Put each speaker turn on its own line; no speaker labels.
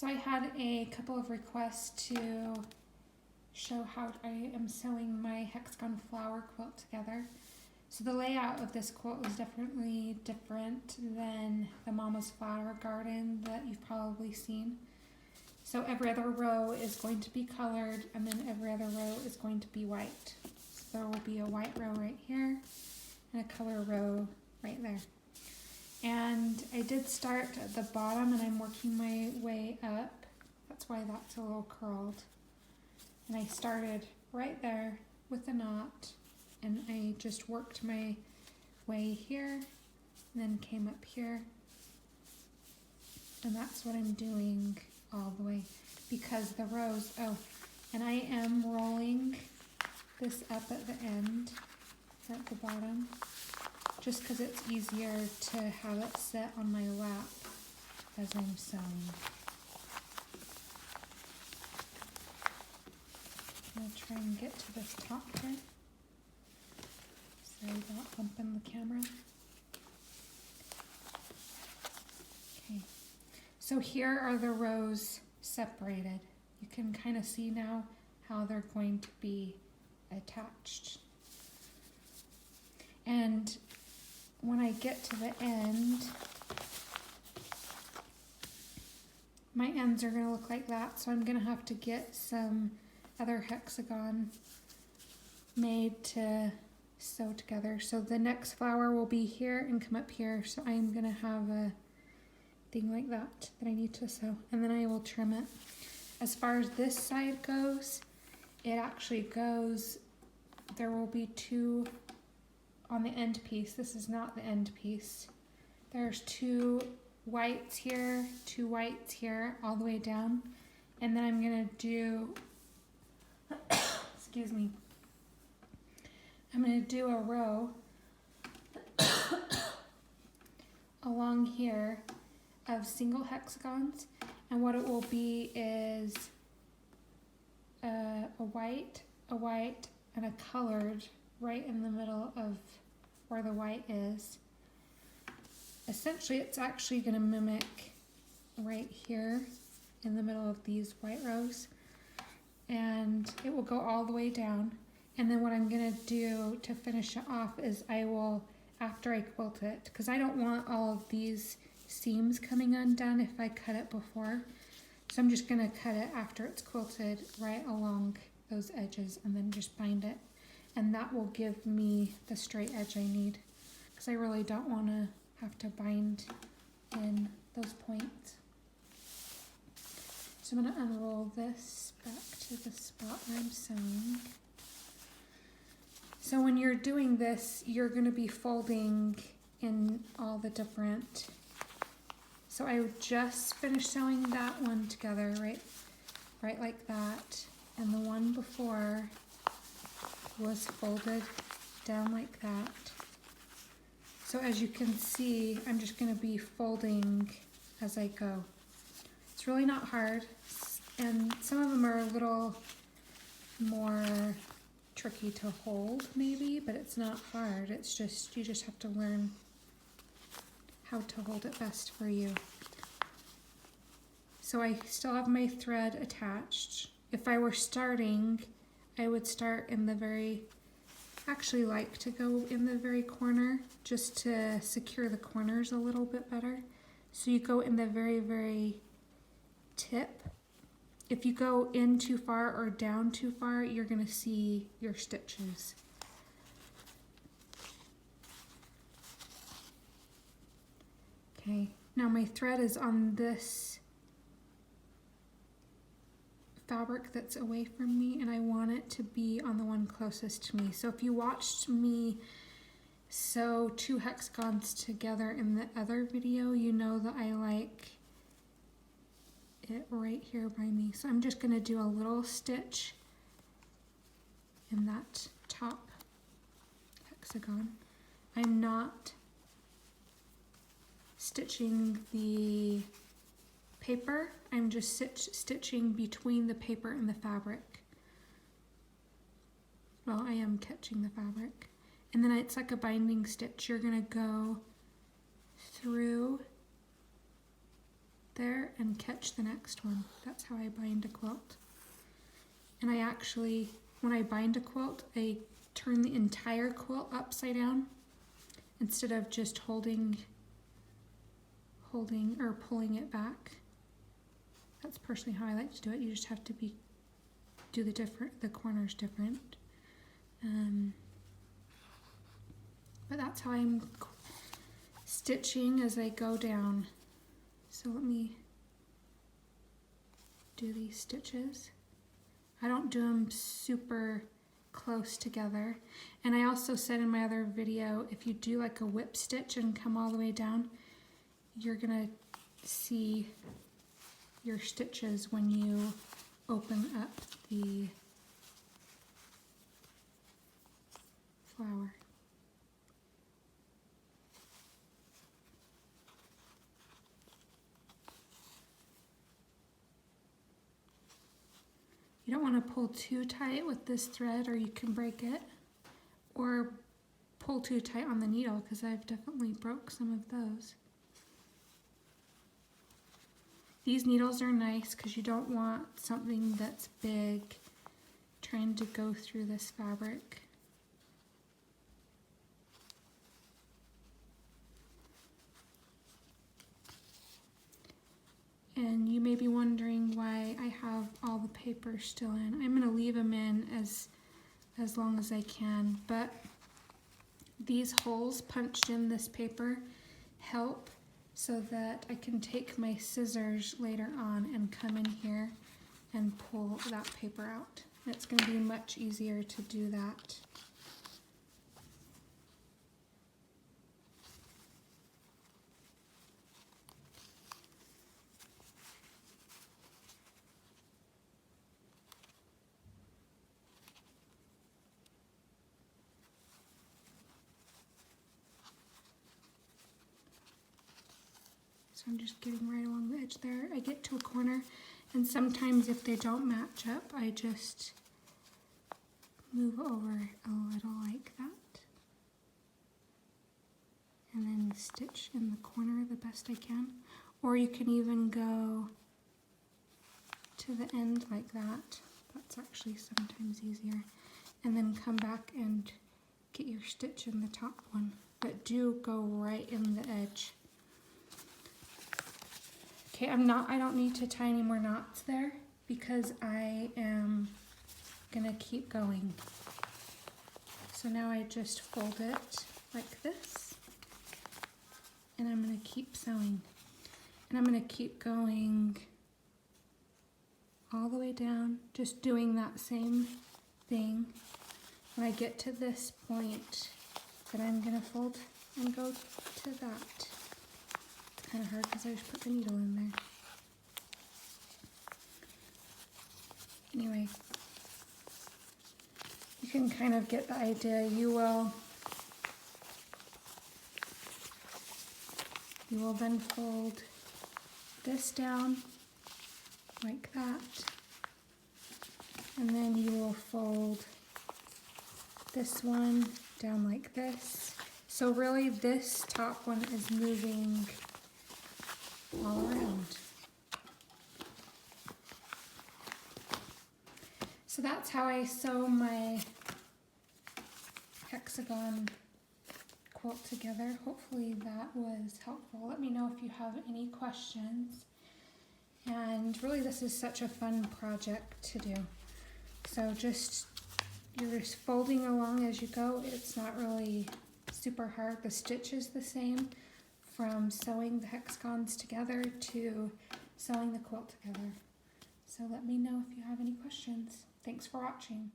So I had a couple of requests to show how I am sewing my hexagon flower quilt together. So the layout of this quilt is definitely different than the Mama's Flower Garden that you've probably seen. So every other row is going to be colored, and then every other row is going to be white. So there will be a white row right here and a color row right there. And I did start at the bottom and I'm working my way up. That's why that's a little curled. And I started right there with a knot and I just worked my way here and then came up here. And that's what I'm doing all the way because the rows, and I am rolling this up at the end or at the bottom, just because it's easier to have it set on my lap as I'm sewing. I'm going to try and get to this top here. Sorry about bumping the camera. Okay, so here are the rows separated. You can kind of see now how they're going to be attached. And when I get to the end, my ends are going to look like that, so I'm going to have to get some other hexagon made to sew together. So the next flower will be here and come up here, so I'm going to have a thing like that I need to sew, and then I will trim it. As far as this side goes, it actually goes, there will be two on the end piece. This is not the end piece. There's two whites here, two whites here, all the way down. And then I'm gonna do, excuse me, I'm gonna do a row along here of single hexagons. And what it will be is a white, and a colored right in the middle of where the white is. Essentially, it's actually going to mimic right here in the middle of these white rows, and it will go all the way down. And then what I'm going to do to finish it off is I will, after I quilt it, because I don't want all of these seams coming undone if I cut it before, so I'm just going to cut it after it's quilted right along those edges and then just bind it. And that will give me the straight edge I need, because I really don't want to have to bind in those points. So I'm going to unroll this back to the spot where I'm sewing. So when you're doing this, you're going to be folding in all the different. So I just finished sewing that one together, right like that, and the one before was folded down like that. So as you can see, I'm just going to be folding as I go. It's really not hard, and some of them are a little more tricky to hold maybe, but it's not hard. It's just, you just have to learn how to hold it best for you. So I still have my thread attached. If I were starting, I would start in the very, actually like to go in the very corner just to secure the corners a little bit better. So you go in the very, very tip. If you go in too far or down too far, you're gonna see your stitches. Okay, now my thread is on this fabric that's away from me, and I want it to be on the one closest to me. So if you watched me sew two hexagons together in the other video, you know that I like it right here by me. So I'm just going to do a little stitch in that top hexagon. I'm not stitching the paper, I'm just stitching between the paper and the fabric. Well, I am catching the fabric. And then it's like a binding stitch. You're gonna go through there and and catch the next one. That's how I bind a quilt. And I actually, when I bind a quilt, I turn the entire quilt upside down instead of just holding or pulling it back. That's personally how I like to do it. You just have to do the corners different. But that's how I'm stitching as I go down. So let me do these stitches. I don't do them super close together. And I also said in my other video, if you do like a whip stitch and come all the way down, you're gonna see your stitches when you open up the flower. You don't want to pull too tight with this thread or you can break it, or pull too tight on the needle because I've definitely broke some of those. These needles are nice because you don't want something that's big trying to go through this fabric. And you may be wondering why I have all the paper still in. I'm going to leave them in as long as I can, but these holes punched in this paper help so that I can take my scissors later on and come in here and pull that paper out. It's going to be much easier to do that. So I'm just getting right along the edge there. I get to a corner, and sometimes if they don't match up, I just move over a little like that. And then stitch in the corner the best I can. Or you can even go to the end like that. That's actually sometimes easier. And then come back and get your stitch in the top one. But do go right in the edge. Okay, I don't need to tie any more knots there because I am gonna keep going. So now I just fold it like this, and I'm gonna keep sewing. And I'm gonna keep going all the way down, just doing that same thing. When I get to this point, that I'm gonna fold and go to that. Kind of hard because I just put the needle in there. Anyway, you can kind of get the idea. You will then fold this down like that, and then you will fold this one down like this. So really this top one is moving all around. So that's how I sew my hexagon quilt together. Hopefully that was helpful. Let me know if you have any questions. And really this is such a fun project to do. So you're just folding along as you go. It's not really super hard. The stitch is the same from sewing the hexagons together to sewing the quilt together. So let me know if you have any questions. Thanks for watching.